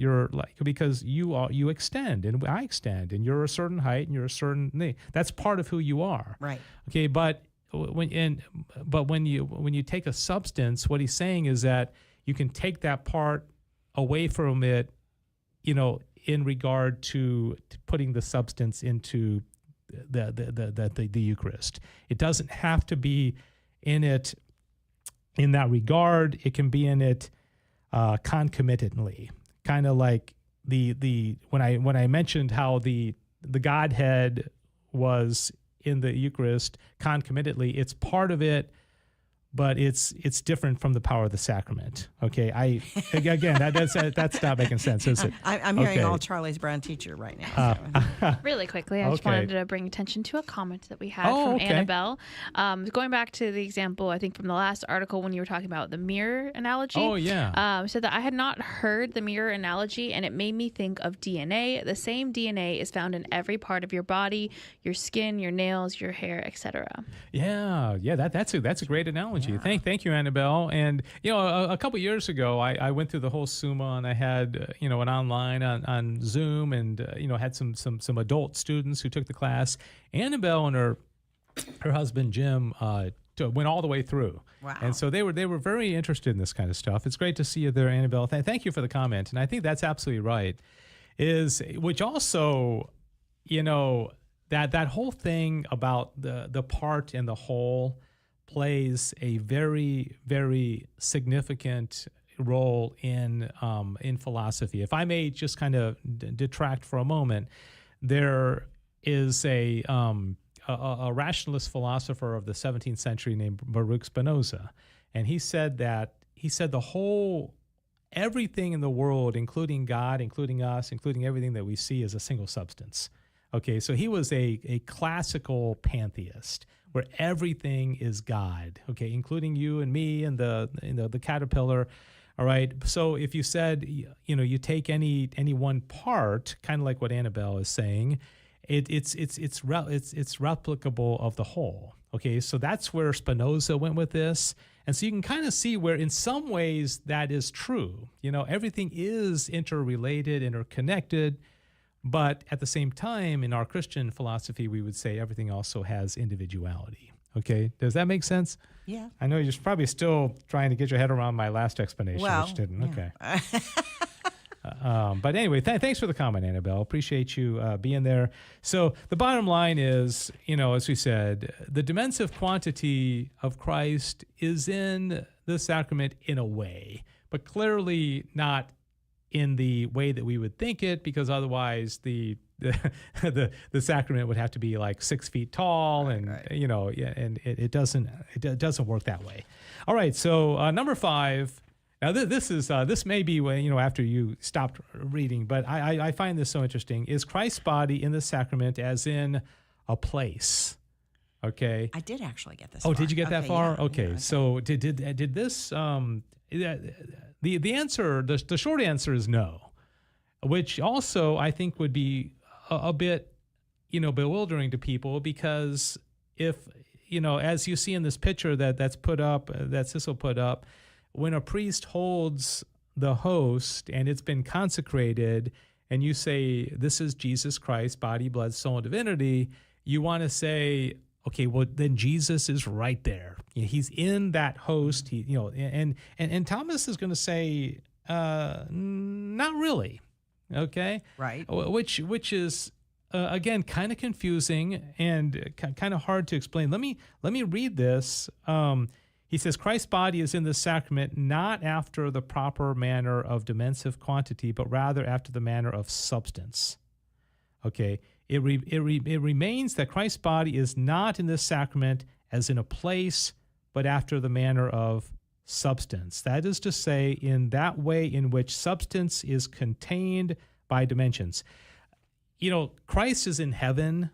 because you extend and I extend, and you're a certain height and you're a certain thing. That's part of who you are. Right. Okay, but when you take a substance, what he's saying is that you can take that part away from it, in regard to putting the substance into the Eucharist. It doesn't have to be in it in that regard. It can be in it concomitantly, kind of like when I mentioned how the Godhead was in the Eucharist concomitantly. It's part of it, but it's different from the power of the sacrament. Okay, that's not making sense, is it? I'm hearing all Charlie's Brown teacher right now. Really quickly, I just wanted to bring attention to a comment that we had from Annabelle. Going back to the example, I think from the last article when you were talking about the mirror analogy. Oh, yeah. Said that I had not heard the mirror analogy, and it made me think of DNA. The same DNA is found in every part of your body, your skin, your nails, your hair, etc. Yeah, that's a great analogy. Yeah. Thank you, Annabelle. And a couple of years ago, I went through the whole Summa, and I had an online on Zoom, and had some adult students who took the class. Annabelle and her husband Jim went all the way through. Wow. And so they were very interested in this kind of stuff. It's great to see you there, Annabelle. Thank you for the comment. And I think that's absolutely right. Which also, that whole thing about the part and the whole plays a very, very significant role in philosophy. If I may just kind of detract for a moment, there is a rationalist philosopher of the 17th century named Baruch Spinoza, and he said everything in the world, including God, including us, including everything that we see, is a single substance. Okay, so he was a classical pantheist, where everything is God, okay, including you and me and the caterpillar. All right. So if you said, you take any one part, kind of like what Annabelle is saying, it's replicable of the whole. Okay. So that's where Spinoza went with this. And so you can kind of see where in some ways that is true. Everything is interrelated, interconnected. But at the same time, in our Christian philosophy, we would say everything also has individuality. Okay, does that make sense? Yeah. I know you're probably still trying to get your head around my last explanation, which didn't. Yeah. Okay. But anyway, thanks for the comment, Annabelle. Appreciate you being there. So the bottom line is, as we said, the dimensive quantity of Christ is in the sacrament in a way, but clearly not in the way that we would think it, because otherwise the sacrament would have to be like 6 feet tall, and right. And it doesn't work that way. All right, so number 5. Now this may be when after you stopped reading, but I find this so interesting. Is Christ's body in the sacrament as in a place? Okay. I did actually get this. Oh, did you get that far? Yeah, okay. Yeah, so did this? The answer, the short answer is no, which also I think would be a bit, bewildering to people, because if as you see in this picture that's put up, that Sissel put up, when a priest holds the host and it's been consecrated, and you say, this is Jesus Christ, body, blood, soul, and divinity, you want to say, okay, well, then Jesus is right there. He's in that host. And Thomas is going to say, not really. Okay. Right. Which is, again, kind of confusing and kind of hard to explain. Let me read this. He says, Christ's body is in the sacrament not after the proper manner of dimensive quantity, but rather after the manner of substance. Okay, it remains that Christ's body is not in this sacrament as in a place, but after the manner of substance. That is to say, in that way in which substance is contained by dimensions. Christ is in heaven,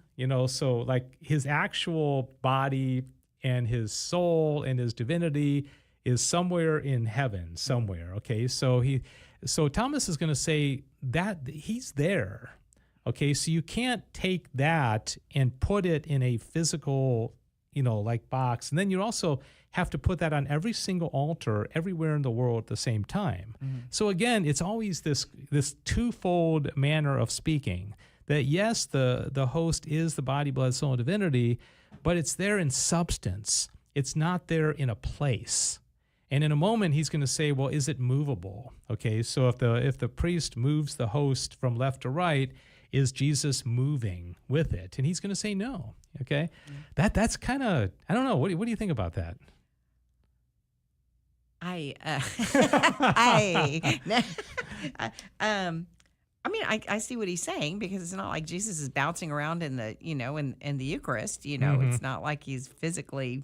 so like his actual body and his soul and his divinity is somewhere in heaven, somewhere. Okay, so Thomas is going to say that he's there. Okay, so you can't take that and put it in a physical, like box, and then you also have to put that on every single altar everywhere in the world at the same time. Mm-hmm. So again, it's always this twofold manner of speaking. That yes, the host is the body, blood, soul, and divinity, but it's there in substance. It's not there in a place. And in a moment, he's going to say, well, is it movable? Okay, so if the priest moves the host from left to right, is Jesus moving with it? And he's going to say no. Okay, that's kind of, I don't know. What do you think about that? I see what he's saying, because it's not like Jesus is bouncing around in the, in the Eucharist, Mm-hmm. It's not like he's physically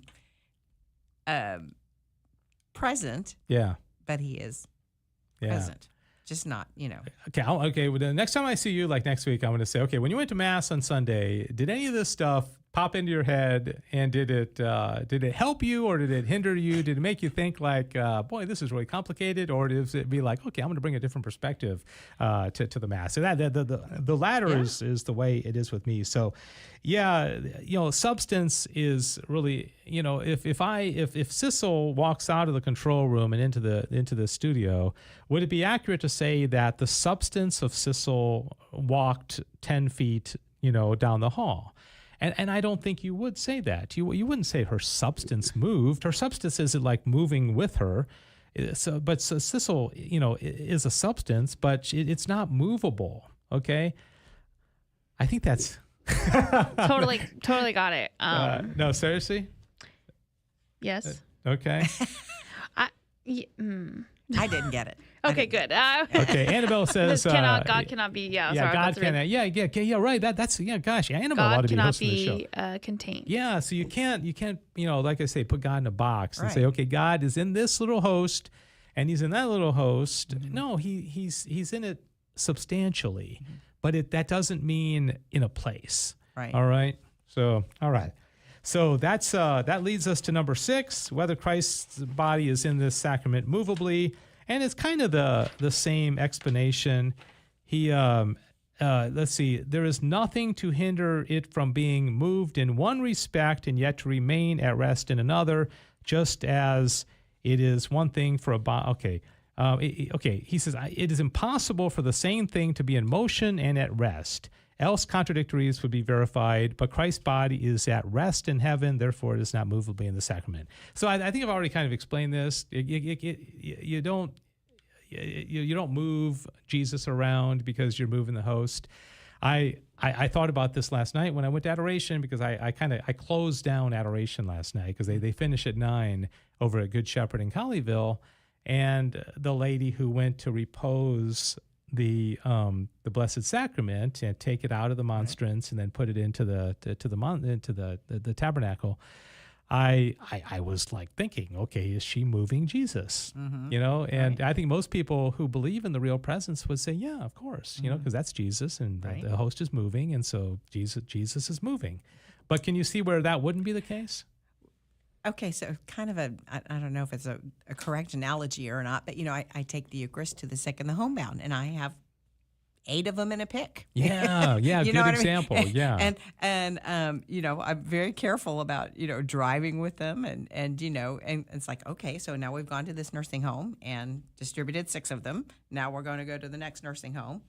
present. Yeah. But he is present. Just not, Okay. Well, the next time I see you, like next week, I'm going to say, okay, when you went to Mass on Sunday, did any of this stuff pop into your head, and did it help you, or did it hinder you? Did it make you think like, boy, this is really complicated, or does it be like, okay, I'm going to bring a different perspective to the Mass? So that the latter is the way it is with me. So, substance is really, if Sissel walks out of the control room and into the studio, would it be accurate to say that the substance of Sissel walked 10 feet, down the hall? And I don't think you would say that. You wouldn't say her substance moved. Her substance isn't like moving with her. So Sissel, is a substance, but it's not movable. Okay, I think that's totally got it. No, seriously. Yes. Okay. I didn't get it. Okay, good. Okay, Annabelle says God cannot be. Yeah, sorry, God cannot. Yeah, right. That's Gosh, Annabelle ought to be hosting the show. Contained. Yeah, so you can't. Like I say, put God in a box and Right. say, okay, God is in this little host, and He's in that little host. Mm-hmm. No, He's in it substantially, but that doesn't mean in a place. Right. All right. So all right. So that leads us to number 6, whether Christ's body is in this sacrament movably. And it's kind of the same explanation. Let's see, there is nothing to hinder it from being moved in one respect and yet to remain at rest in another, just as it is one thing for a body. Okay. He says, it is impossible for the same thing to be in motion and at rest. Else contradictories would be verified, but Christ's body is at rest in heaven, therefore it is not movably in the sacrament. So I think I've already kind of explained this. You don't move Jesus around because you're moving the host. I thought about this last night when I went to adoration, because I closed down adoration last night because they finish at 9 over at Good Shepherd in Colleyville, and the lady who went to repose the Blessed Sacrament and take it out of the monstrance and then put it into the tabernacle. I was like thinking, okay, is she moving Jesus? Mm-hmm. And right. I think most people who believe in the real presence would say, yeah, of course, because that's Jesus, and right. the host is moving, and so Jesus is moving. But can you see where that wouldn't be the case? Okay, so kind of I don't know if it's a correct analogy or not, but I take the Eucharist to the sick and the homebound, and I have 8 of them in a pick. Yeah, yeah, good example. Yeah. And I'm very careful about, driving with them and it's like, okay, so now we've gone to this nursing home and distributed 6 of them. Now we're going to go to the next nursing home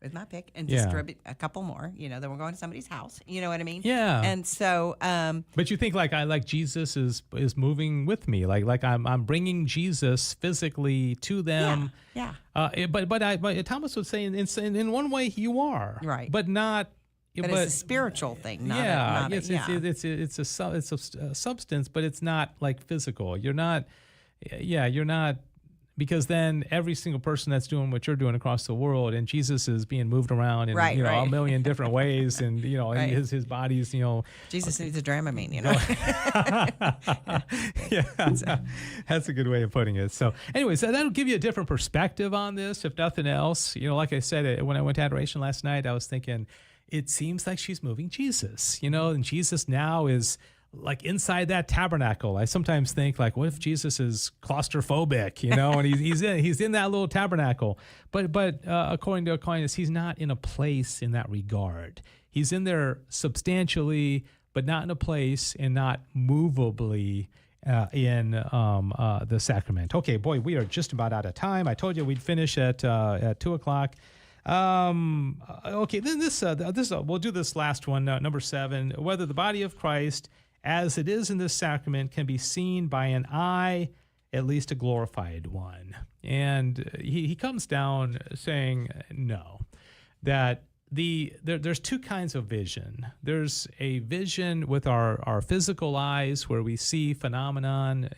with my pick and distribute a couple more, then we're going to somebody's house. You know what I mean? Yeah. And so, but you think like Jesus is moving with me, like I'm bringing Jesus physically to them. Yeah. But Thomas would say in one way you are. Right. But not. But it's a spiritual thing. It's a substance, but it's not like physical. You're not. Because then every single person that's doing what you're doing across the world, and Jesus is being moved around in a million different ways, and and his body's Jesus needs a Dramamine, Yeah, that's a good way of putting it. So, anyways, that'll give you a different perspective on this, if nothing else. Like I said, when I went to adoration last night, I was thinking, it seems like she's moving Jesus, and Jesus now is like inside that tabernacle. I sometimes think like, what if Jesus is claustrophobic, and he's in that little tabernacle. But according to Aquinas, he's not in a place in that regard. He's in there substantially, but not in a place and not movably in the sacrament. Okay, boy, we are just about out of time. I told you we'd finish at 2:00. Okay, then this we'll do this last one, number 7. Whether the body of Christ, as it is in this sacrament, can be seen by an eye, at least a glorified one. And he comes down saying no, that there's 2 kinds of vision. There's a vision with our physical eyes where we see phenomenon,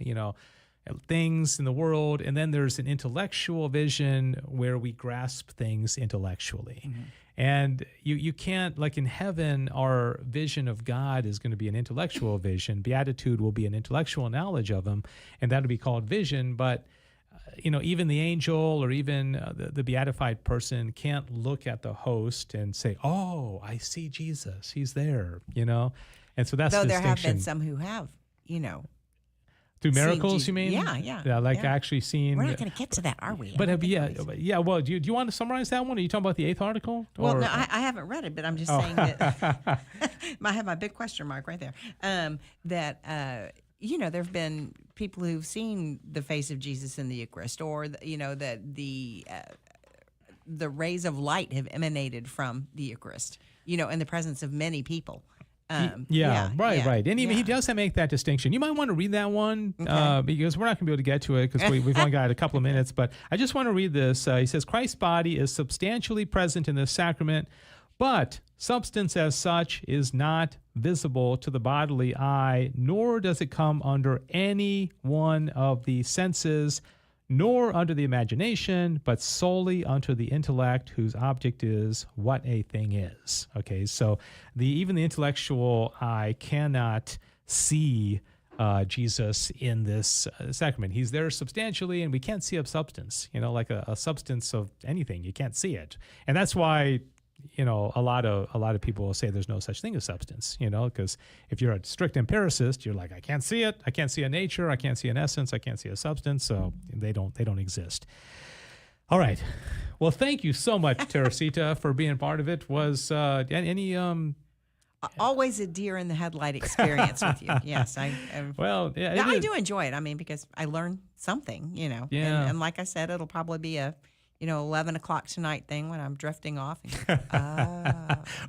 things in the world, and then there's an intellectual vision where we grasp things intellectually. Mm-hmm. And you can't, like in heaven, our vision of God is going to be an intellectual vision. Beatitude will be an intellectual knowledge of him, and that'll be called vision. But, even the angel or even the beatified person can't look at the host and say, oh, I see Jesus. He's there, And so that's the distinction. Though there have been some who have, Through miracles, you mean? Yeah, actually seeing. We're not going to get to that, are we? But yeah. Well, do you want to summarize that one? Are you talking about the 8th article? Well, no, I haven't read it, but I'm just saying that I have my big question mark right there. There have been people who've seen the face of Jesus in the Eucharist, or that the rays of light have emanated from the Eucharist. In the presence of many people. Right. And even he does make that distinction. You might want to read that one because we're not going to be able to get to it because we've only got a couple of minutes. But I just want to read this. He says, Christ's body is substantially present in this sacrament, but substance as such is not visible to the bodily eye, nor does it come under any one of the senses, nor under the imagination, but solely unto the intellect, whose object is what a thing is. Okay, so even the intellectual eye cannot see Jesus in this sacrament. He's there substantially, and we can't see a substance, like a substance of anything. You can't see it. And that's why a lot of people will say there's no such thing as substance, because if you're a strict empiricist, you're like, I can't see it. I can't see a nature. I can't see an essence. I can't see a substance. So they don't exist. All right. Well, thank you so much, Teresita, for being part of it. Was any always a deer in the headlight experience with you. Yes, I do enjoy it. I mean, because I learned something, Yeah. And like I said, it'll probably be a 11 o'clock tonight thing when I'm drifting off.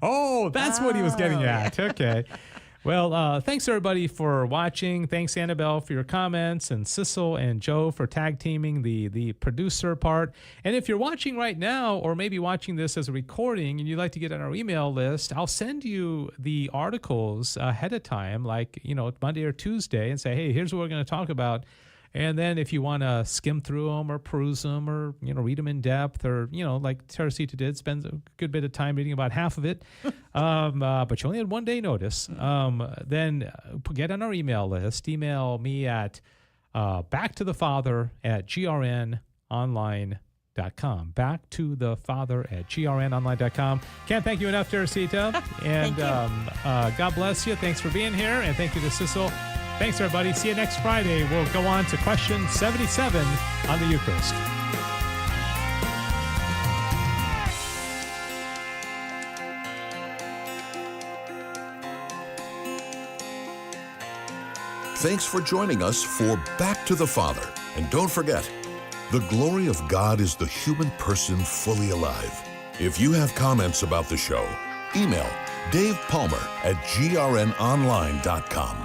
Oh, that's what he was getting at. Yeah. Okay. Well, thanks everybody for watching. Thanks Annabelle for your comments, and Sissel and Joe for tag teaming the producer part. And if you're watching right now, or maybe watching this as a recording, and you'd like to get on our email list, I'll send you the articles ahead of time, like Monday or Tuesday, and say, hey, here's what we're going to talk about. And then if you want to skim through them or peruse them or, read them in depth or, like Teresita did, spend a good bit of time reading about half of it, but you only had 1 day notice, then get on our email list. Email me at backtothefather@grnonline.com. Backtothefather@grnonline.com. Can't thank you enough, Teresita. And God bless you. Thanks for being here. And thank you to Sissel. Thanks, everybody. See you next Friday. We'll go on to question 77 on the Eucharist. Thanks for joining us for Back to the Father. And don't forget, the glory of God is the human person fully alive. If you have comments about the show, email Dave Palmer at grnonline.com.